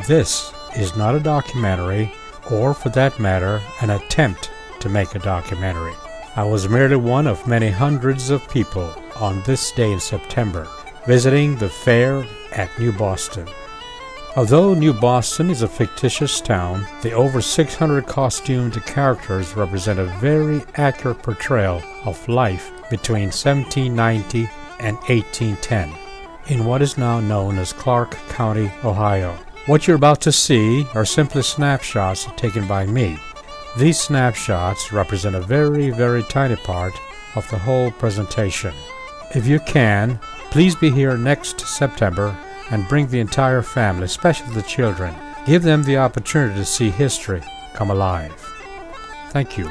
This is not a documentary, or for that matter, an attempt to make a documentary. I was merely one of many hundreds of people on this day in September, visiting the fair at New Boston. Although New Boston is a fictitious town, the over 600 costumed characters represent a very accurate portrayal of life between 1790 and 1810 in what is now known as Clark County, Ohio. What you're about to see are simply snapshots taken by me. These snapshots represent a very, very tiny part of the whole presentation. If you can, please be here next September and bring the entire family, especially the children. Give them the opportunity to see history come alive. Thank you.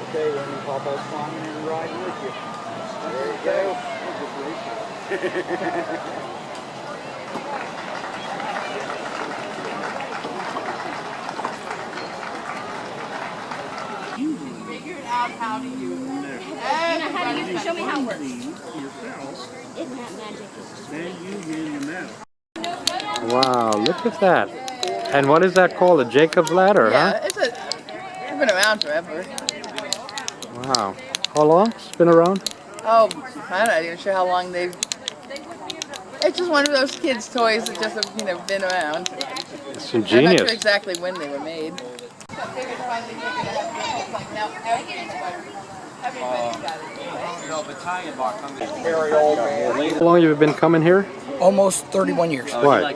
Okay, when you pop out climbing and riding with you. There you go. You figured out how to use it. How do you show me how it works? Yourself, Isn't that magic? then you hand them out. Wow, look at that. And what is that called? A Jacob's ladder, huh? It's been around forever. Wow. How long? It's been around? Oh, I'm not even sure how long they've. It's just one of those kids' toys that just have been around. It's I'm not ingenious. sure exactly when they were made. How long have you been coming here? Almost 31 years. Why?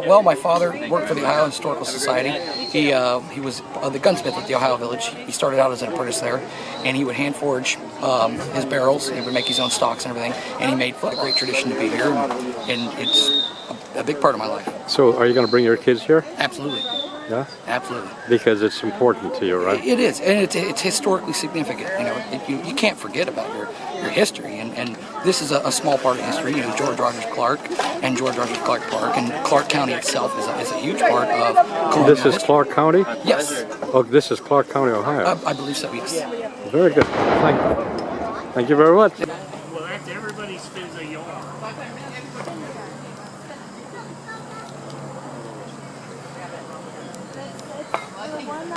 Well, my father worked for the Ohio Historical Society. He was the gunsmith at the Ohio Village. He started out as an apprentice there, and he would hand forge his barrels. He would make his own stocks and everything, and he made a great tradition to be here, and it's a big part of my life. So are you going to bring your kids here? Absolutely. Yeah? Absolutely. Because it's important to you, right? It is, and it's historically significant. You can't forget about your history, and this is a small part of history. George Rogers Clark and George Rogers Clark Park, and Clark County itself is a huge part of colonial This is history. Clark County? Yes, Oh, this is Clark County, Ohio. I believe so. Yes. Very good. Thank you very much. Well, that's everybody spins a yarn.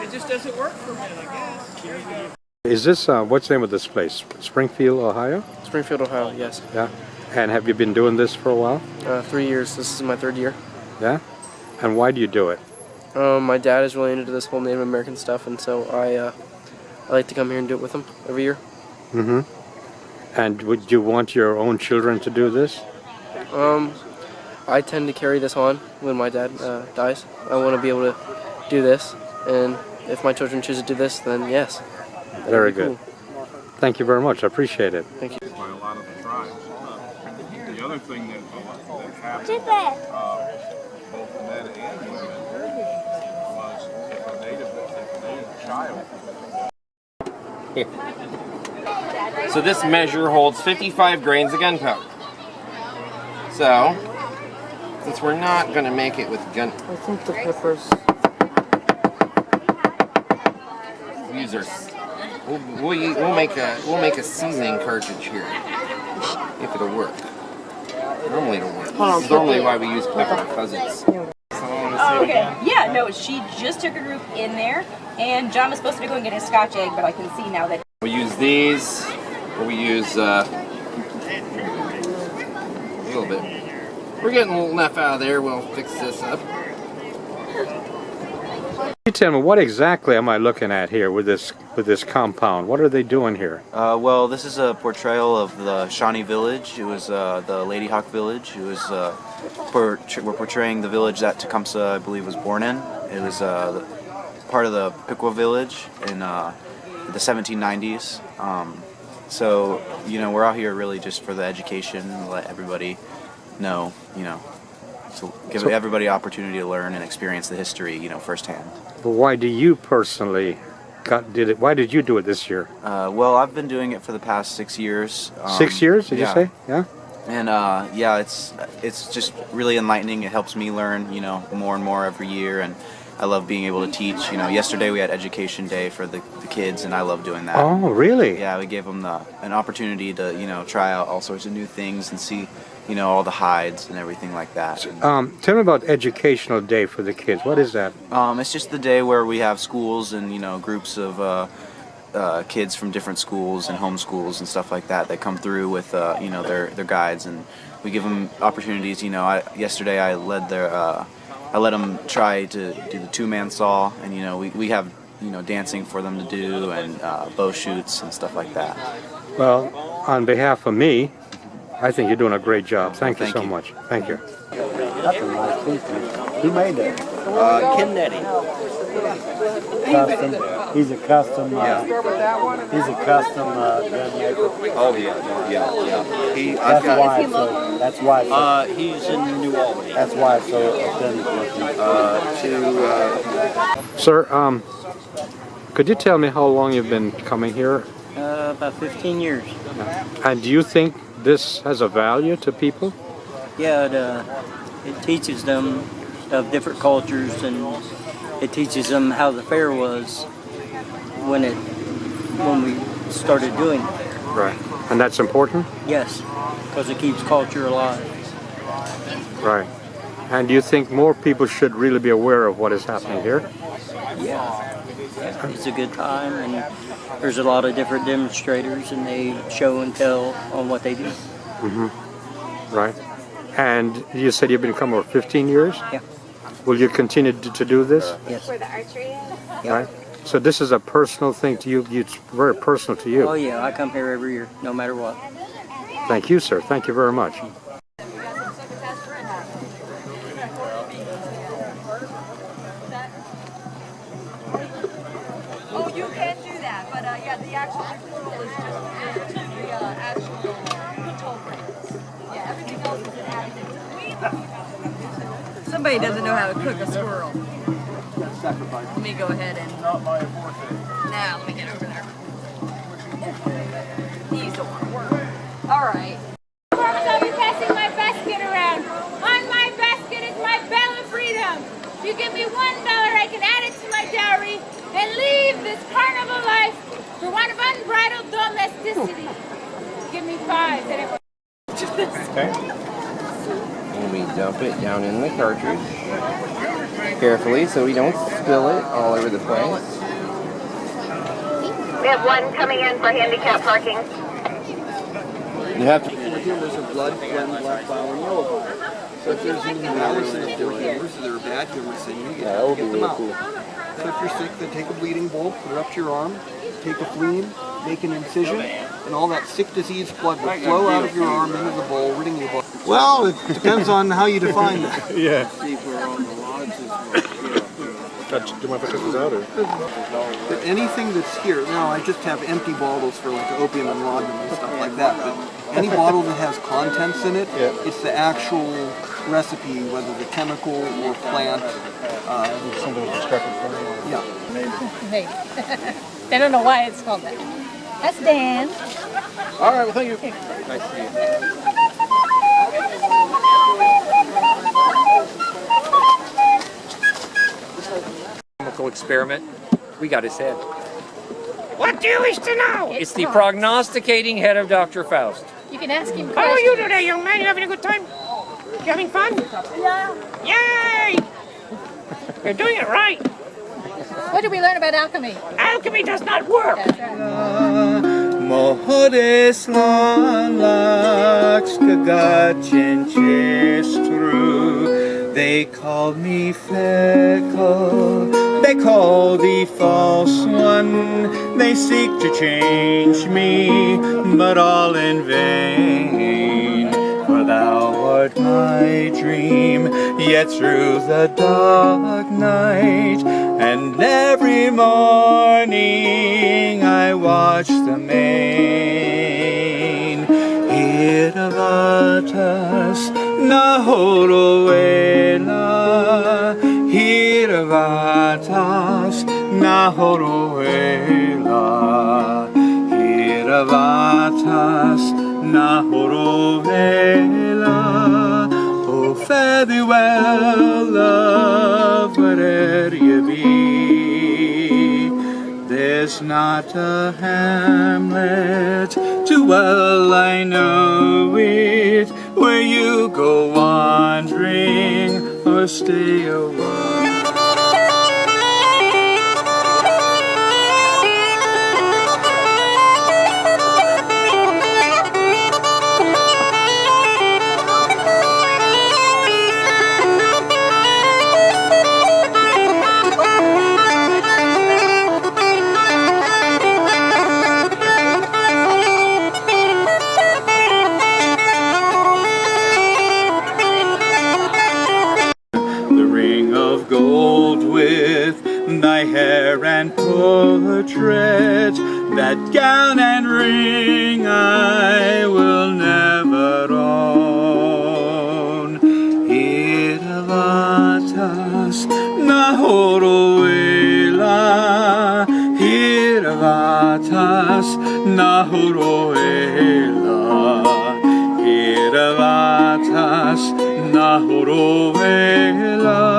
It just doesn't work for me, I guess. Is this, what's the name of this place? Springfield, Ohio? Springfield, Ohio, yes. Yeah. And have you been doing this for a while? 3 years. This is my third year. Yeah? And why do you do it? My dad is really into this whole Native American stuff, and so I like to come here and do it with him every year. Mm-hmm. And would you want your own children to do this? I tend to carry this on when my dad dies. I want to be able to do this, and if my children choose to do this, then yes. Very That'd be good. cool. Thank you very much. I appreciate it. Thank you. By a lot of the tribes. The other thing that happened, both the men and women, was if a native child. So this measure holds 55 grains of gunpowder. So, since we're not going to make it with gun... I think the peppers... Use our... We'll make a seasoning cartridge here, if it'll work. Normally it'll work. This is normally why we use pepper, because it's... Oh, okay. Yeah, no, she just took a group in there, and John was supposed to be going to get a Scotch egg, but I can see now that... We use these, or we use a little bit. We're getting enough out of there, we'll fix this up. You tell me, what exactly am I looking at here with this compound? What are they doing here? Well, this is a portrayal of the Shawnee village. It was the Lady Hawk village. It was we're portraying the village that Tecumseh, I believe, was born in. It was part of the Piqua village in the 1790s. So we're out here really just for the education, let everybody know, so give everybody opportunity to learn and experience the history, firsthand. But why do you personally did it? Why did you do it this year? Well, I've been doing it for the past 6 years. 6 years? Did you say? Yeah. And yeah, it's just really enlightening. It helps me learn, you know, more and more every year, and I love being able to teach. You know, yesterday we had Education Day for the kids, and I love doing that. Oh, really? Yeah, we gave them an opportunity to, you know, try out all sorts of new things and see, you know, all the hides and everything like that. Tell me about Educational Day for the kids. What is that? It's just the day where we have schools and, you know, groups of kids from different schools and home schools and stuff like that that come through with you know, their guides, and we give them opportunities. You know, yesterday I let them try to do the two-man saw, and you know, we have, you know, dancing for them to do, and bow shoots and stuff like that. Well, on behalf of me, I think you're doing a great job. Thank you so much. Thank you. That's a nice piece. Who made that? Ken Nettie. Custom. He's a custom. He's a custom gun maker. Oh yeah. That's why. He's in New Albany. That's why it's so authentic looking. Sir, could you tell me how long you've been coming here? About 15 years. And do you think this has a value to people? Yeah, it teaches them of different cultures, and it teaches them how the fair was when we started doing the fair. Right. And that's important? Yes, because it keeps culture alive. Right. And do you think more people should really be aware of what is happening here? Yeah, it's a good time, and there's a lot of different demonstrators, and they show and tell on what they do. Mm-hmm. Right. And you said you've been coming for 15 years? Yeah. Will you continue to do this? Yes. Where the archery is? Right. So this is a personal thing to you. It's very personal to you. Oh yeah, I come here every year, no matter what. Thank you, sir. Thank you very much. Oh, you can do that, but yeah, the actual rule is just the actual toll rates. Yeah, everything else is an additive. Somebody doesn't know how to cook a squirrel. Let me go ahead and... Now, let me get over there. He's the one. All right. I'll be passing my basket around. On my basket is my bell of freedom. If you give me $1, I can add it to my dowry and leave this carnival life for one of unbridled domesticity. Give me 5, then it will. Okay. And we dump it down in the cartridge carefully so we don't spill it all over the place. We have one coming in for handicap parking. You have to. There's a blood, black bile, and yellow bile. So if there's any malice in there, humors, or there are bad humors, then you get them out. So if you're sick, then take a bleeding bowl, put it up to your arm, take a fleam, make an incision, and all that sick disease blood will flow out of your arm into the bowl, ridding your blood. Well, it depends on how you define that. Yeah. Do you mind if I took this out? But anything that's here, now I just have empty bottles for like opium and laudanum and stuff like that, but any bottle that has contents in it, it's the actual recipe, whether the chemical or plant. Yeah. Hey. They don't know why it's called that. That's Dan. All right, well, thank you. Nice to see you. Chemical experiment. We got his head. What do you wish to know? It's the prognosticating head of Dr. Faust. You can ask him questions. How are you today, young man? You having a good time? You having fun? Yeah. Yay! You're doing it right. What did we learn about alchemy? Alchemy does not work. Mohodes lalax kagachenchestru. They called me fickle, they call thee false one. They seek to change me, but all in vain. For thou art my dream, yet through the dark night, and every morning I watch the main. Hiravatas Nahoroela, Hiravatas Nahoroela, Hiravatas Nahoro Ela. Oh, fare thee well, love, where'er you be. There's not a hamlet, too well I know it, where you go wandering or stay a while. Gold with thy hair and portrait, that gown and ring I will never own. Hiravatas Nahoro Ela, Hiravatas Nahoro Ela, Hiravatas Nahoro Ela.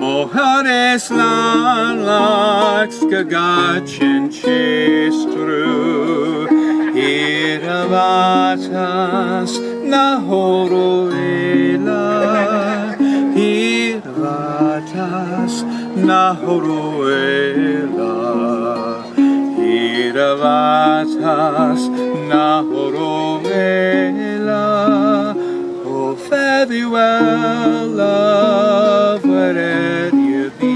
Mohares lanlaks gagachin chestru, Hiravatas Nahoro Ela, Hiravatas Nahoro Ela, Hiravatas Nahoro Ela. Oh, fare thee well, love, where'er you be.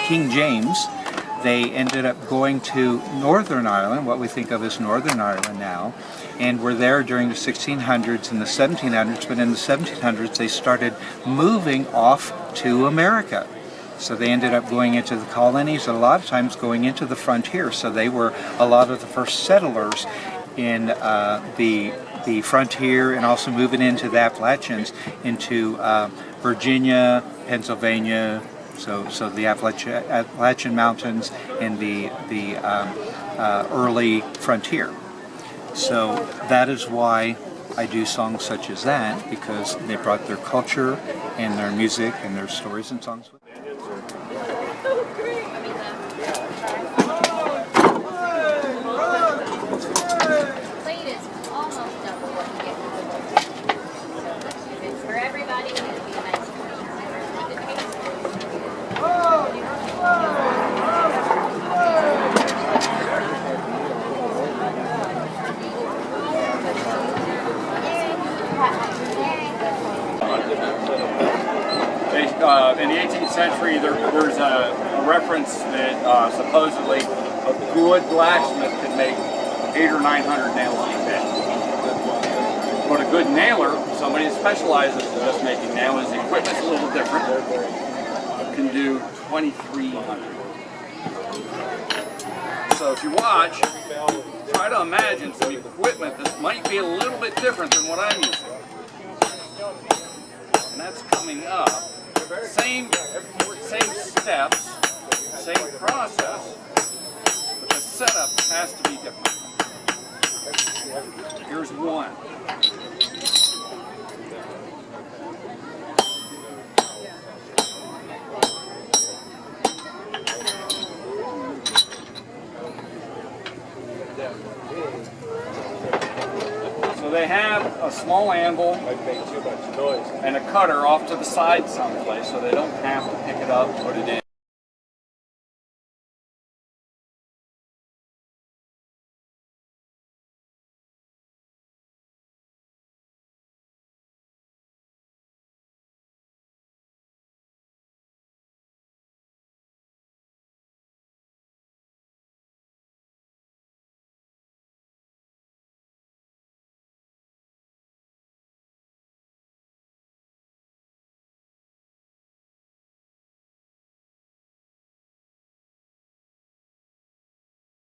King James, they ended up going to Northern Ireland, what we think of as Northern Ireland now, and were there during the 1600s and the 1700s, but in the 1700s they started moving off to America. So they ended up going into the colonies, and a lot of times going into the frontier. So they were a lot of the first settlers in the frontier, and also moving into the Appalachians, into Virginia, Pennsylvania, so the Appalachian Mountains and the early frontier. So that is why I do songs such as that, because they brought their culture and their music and their stories and songs with them. In the 18th century, there's a reference that supposedly a good blacksmith could make 800 or 900 nails in a day. But a good nailer, somebody that specializes in just making nails, the equipment's a little different, can do 2,300. So if you watch, try to imagine some equipment that might be a little bit different than what I'm using. And that's coming up. Same steps, same process, but the setup has to be different. Here's one. So they have a small anvil and a cutter off to the side someplace, so they don't have to pick it up and put it in.